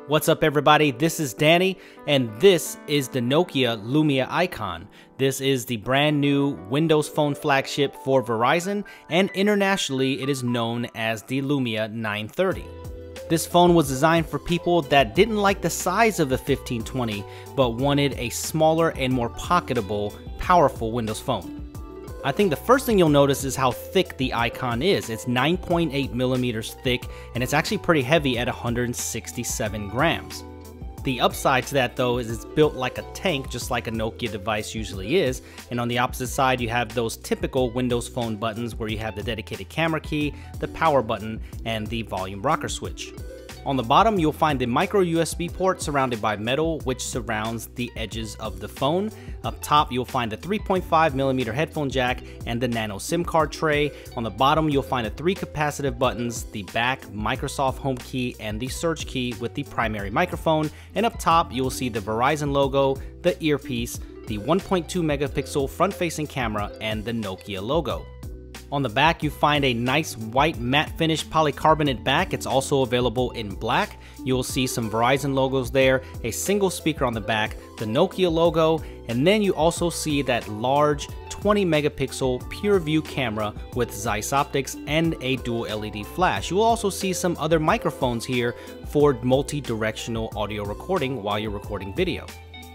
What's up everybody, this is Danny, and this is the Nokia Lumia icon. This is the brand new Windows Phone flagship for Verizon, and internationally it is known as the Lumia 930. This phone was designed for people that didn't like the size of the 1520, but wanted a smaller and more pocketable, powerful Windows Phone. I think the first thing you'll notice is how thick the icon is. It's 9.8 millimeters thick, and it's actually pretty heavy at 167 grams. The upside to that though is it's built like a tank, just like a Nokia device usually is, and on the opposite side you have those typical Windows Phone buttons where you have the dedicated camera key, the power button, and the volume rocker switch. On the bottom, you'll find the micro USB port surrounded by metal, which surrounds the edges of the phone. Up top, you'll find the 3.5mm headphone jack and the nano SIM card tray. On the bottom, you'll find the 3 capacitive buttons, the back Microsoft home key, and the search key with the primary microphone. And up top, you'll see the Verizon logo, the earpiece, the 1.2 megapixel front-facing camera, and the Nokia logo. On the back, you find a nice white matte finish polycarbonate back. It's also available in black. You'll see some Verizon logos there, a single speaker on the back, the Nokia logo, and then you also see that large 20 megapixel pure view camera with Zeiss optics and a dual LED flash. You will also see some other microphones here for multi-directional audio recording while you're recording video.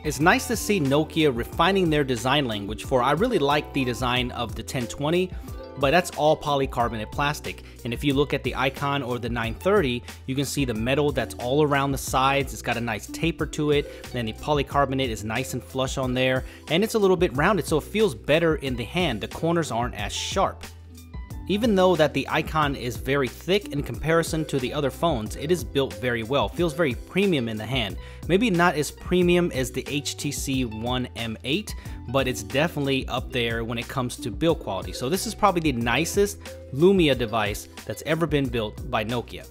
It's nice to see Nokia refining their design language for I really like the design of the 1020, but that's all polycarbonate plastic. And if you look at the icon or the 930, you can see the metal that's all around the sides. It's got a nice taper to it. Then the polycarbonate is nice and flush on there, and it's a little bit rounded, so it feels better in the hand. The corners aren't as sharp. Even though that the icon is very thick in comparison to the other phones, it is built very well. Feels very premium in the hand. Maybe not as premium as the HTC One M8, but it's definitely up there when it comes to build quality. So this is probably the nicest Lumia device that's ever been built by Nokia.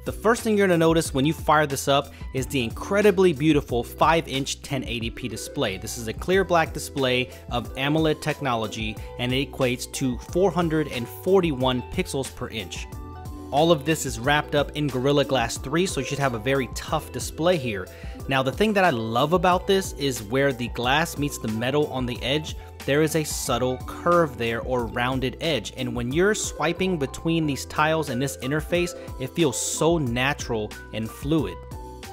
The first thing you're going to notice when you fire this up is the incredibly beautiful 5-inch 1080p display. This is a clear black display of AMOLED technology, and it equates to 441 pixels per inch. All of this is wrapped up in Gorilla Glass 3, so you should have a very tough display here. Now the thing that I love about this is where the glass meets the metal on the edge, there is a subtle curve there or rounded edge, and when you're swiping between these tiles and this interface, it feels so natural and fluid.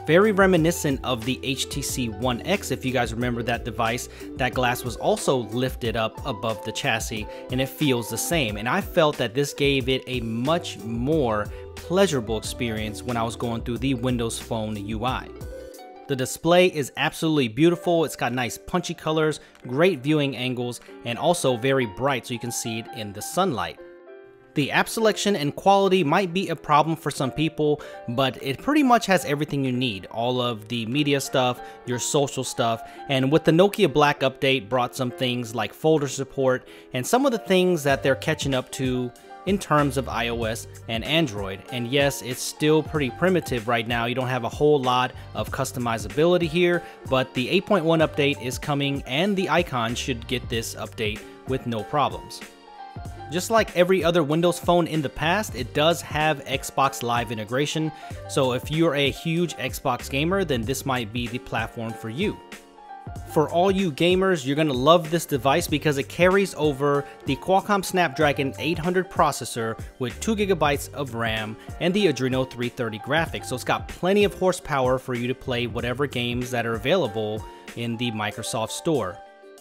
Very reminiscent of the HTC One X. If you guys remember that device, that glass was also lifted up above the chassis and it feels the same, and I felt that this gave it a much more pleasurable experience when I was going through the Windows Phone UI. The display is absolutely beautiful. It's got nice punchy colors, great viewing angles, and also very bright so you can see it in the sunlight. The app selection and quality might be a problem for some people, but it pretty much has everything you need. All of the media stuff, your social stuff, and with the Nokia Black update brought some things like folder support and some of the things that they're catching up to in terms of iOS and Android. And yes, it's still pretty primitive right now. You don't have a whole lot of customizability here, but the 8.1 update is coming and the icon should get this update with no problems. Just like every other Windows Phone in the past, it does have Xbox Live integration, so if you're a huge Xbox gamer, then this might be the platform for you. For all you gamers, you're going to love this device because it carries over the Qualcomm Snapdragon 800 processor with 2GB of RAM and the Adreno 330 graphics, so it's got plenty of horsepower for you to play whatever games that are available in the Microsoft Store.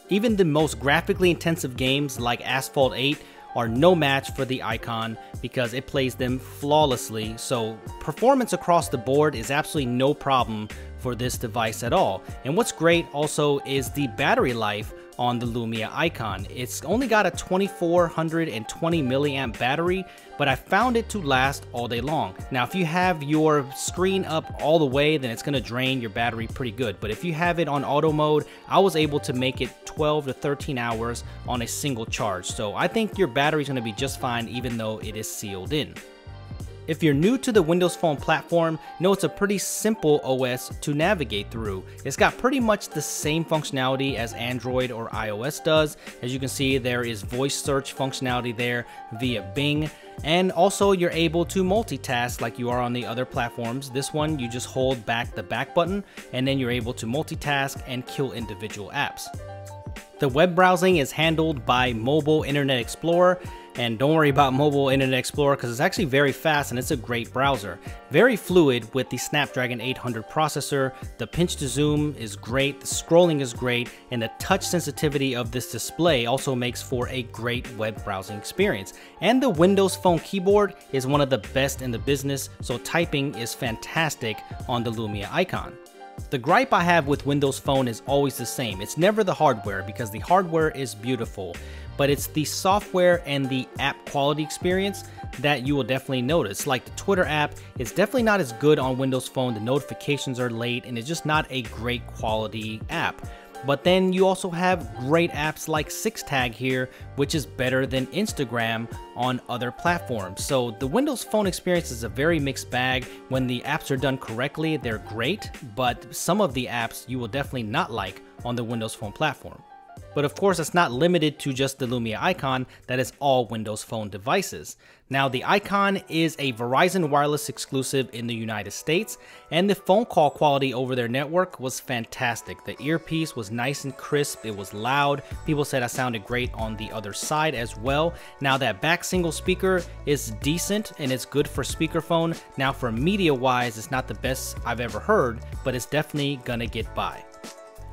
Even the most graphically intensive games like Asphalt 8 are no match for the icon because it plays them flawlessly, so performance across the board is absolutely no problem for this device at all. And what's great also is the battery life on the Lumia icon. It's only got a 2420 milliamp battery, but I found it to last all day long. Now if you have your screen up all the way, then it's going to drain your battery pretty good, but if you have it on auto mode, I was able to make it 12 to 13 hours on a single charge, so I think your battery is going to be just fine even though it is sealed in. If you're new to the Windows Phone platform, know it's a pretty simple OS to navigate through. It's got pretty much the same functionality as Android or iOS does. As you can see, there is voice search functionality there via Bing. And also you're able to multitask like you are on the other platforms. This one, you just hold back the back button and then you're able to multitask and kill individual apps. The web browsing is handled by Mobile Internet Explorer. And don't worry about Mobile Internet Explorer because it's actually very fast and it's a great browser. Very fluid with the Snapdragon 800 processor. The pinch to zoom is great, the scrolling is great, and the touch sensitivity of this display also makes for a great web browsing experience. And the Windows Phone keyboard is one of the best in the business, so typing is fantastic on the Lumia icon. The gripe I have with Windows Phone is always the same. It's never the hardware because the hardware is beautiful, but it's the software and the app quality experience that you will definitely notice. Like the Twitter app, it's definitely not as good on Windows Phone. The notifications are late and it's just not a great quality app. But then you also have great apps like SixTag here, which is better than Instagram on other platforms. So the Windows Phone experience is a very mixed bag. When the apps are done correctly, they're great, but some of the apps you will definitely not like on the Windows Phone platform. But of course, it's not limited to just the Lumia icon, that is all Windows Phone devices. Now, the icon is a Verizon wireless exclusive in the United States, and the phone call quality over their network was fantastic. The earpiece was nice and crisp, it was loud. People said I sounded great on the other side as well. Now, that back single speaker is decent and it's good for speakerphone. Now, for media-wise, it's not the best I've ever heard, but it's definitely gonna get by.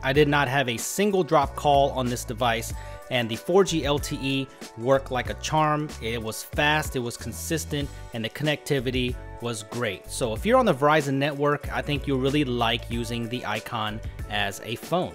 I did not have a single drop call on this device, and the 4G LTE worked like a charm. It was fast, it was consistent, and the connectivity was great. So if you're on the Verizon network, I think you'll really like using the icon as a phone.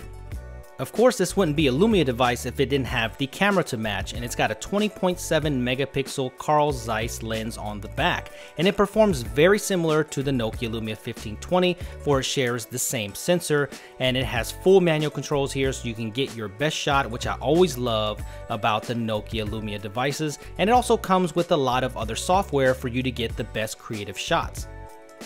Of course, this wouldn't be a Lumia device if it didn't have the camera to match, and it's got a 20.7 megapixel Carl Zeiss lens on the back, and it performs very similar to the Nokia Lumia 1520, for it shares the same sensor, and it has full manual controls here so you can get your best shot, which I always love about the Nokia Lumia devices, and it also comes with a lot of other software for you to get the best creative shots.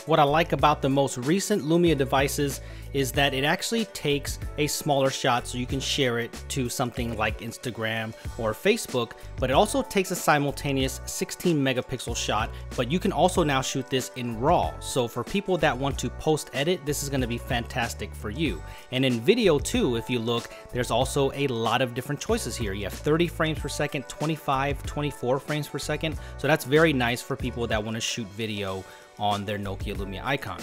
What I like about the most recent Lumia devices is that it actually takes a smaller shot so you can share it to something like Instagram or Facebook, but it also takes a simultaneous 16 megapixel shot, but you can also now shoot this in RAW. So for people that want to post edit, this is going to be fantastic for you. And in video too, if you look, there's also a lot of different choices here. You have 30 frames per second, 25, 24 frames per second. So that's very nice for people that want to shoot video on their Nokia Lumia icon.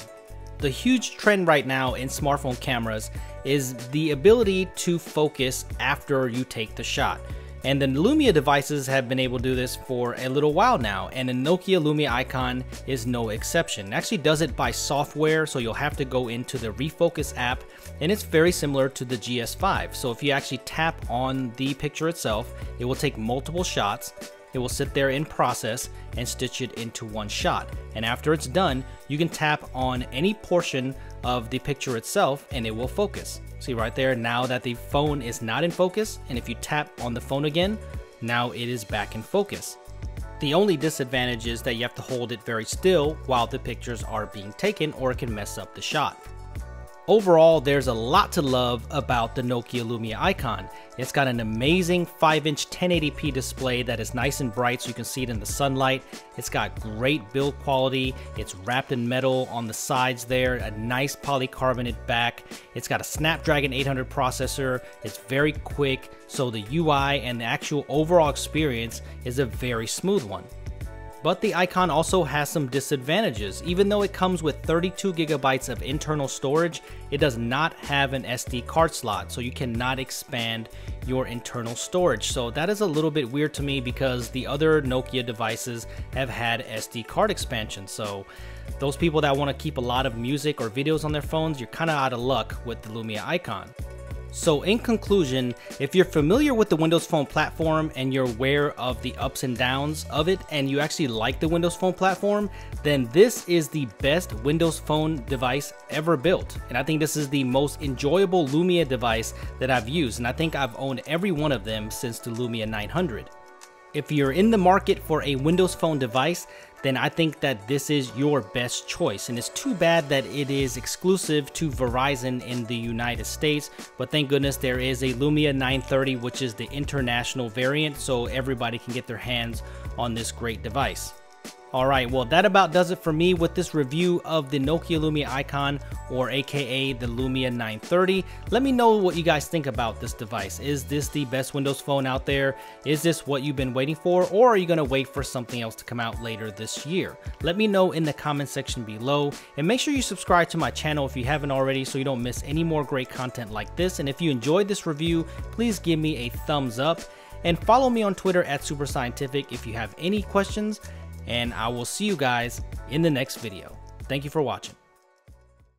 The huge trend right now in smartphone cameras is the ability to focus after you take the shot. And the Lumia devices have been able to do this for a little while now, and the Nokia Lumia icon is no exception. It actually does it by software, so you'll have to go into the Refocus app, and it's very similar to the GS5. So if you actually tap on the picture itself, it will take multiple shots. It will sit there in process and stitch it into one shot. And after it's done, you can tap on any portion of the picture itself and it will focus. See right there, now that the phone is not in focus, and if you tap on the phone again, now it is back in focus. The only disadvantage is that you have to hold it very still while the pictures are being taken, or it can mess up the shot. Overall, there's a lot to love about the Nokia Lumia icon. It's got an amazing 5-inch 1080p display that is nice and bright so you can see it in the sunlight. It's got great build quality. It's wrapped in metal on the sides there, a nice polycarbonate back. It's got a Snapdragon 800 processor. It's very quick, so the UI and the actual overall experience is a very smooth one. But the icon also has some disadvantages. Even though it comes with 32 gigabytes of internal storage, it does not have an SD card slot, so you cannot expand your internal storage. So that is a little bit weird to me because the other Nokia devices have had SD card expansion. So those people that want to keep a lot of music or videos on their phones, you're kind of out of luck with the Lumia icon. So in conclusion, if you're familiar with the Windows Phone platform and you're aware of the ups and downs of it, and you actually like the Windows Phone platform, then this is the best Windows Phone device ever built. And I think this is the most enjoyable Lumia device that I've used, and I think I've owned every one of them since the Lumia 900. If you're in the market for a Windows Phone device, then I think that this is your best choice. And it's too bad that it is exclusive to Verizon in the United States, but thank goodness there is a Lumia 930, which is the international variant, so everybody can get their hands on this great device. Alright, well that about does it for me with this review of the Nokia Lumia Icon, or aka the Lumia 930. Let me know what you guys think about this device. Is this the best Windows phone out there? Is this what you've been waiting for, or are you going to wait for something else to come out later this year? Let me know in the comment section below, and make sure you subscribe to my channel if you haven't already so you don't miss any more great content like this. And if you enjoyed this review, please give me a thumbs up, and follow me on Twitter at SuperScientific if you have any questions. And I will see you guys in the next video. Thank you for watching.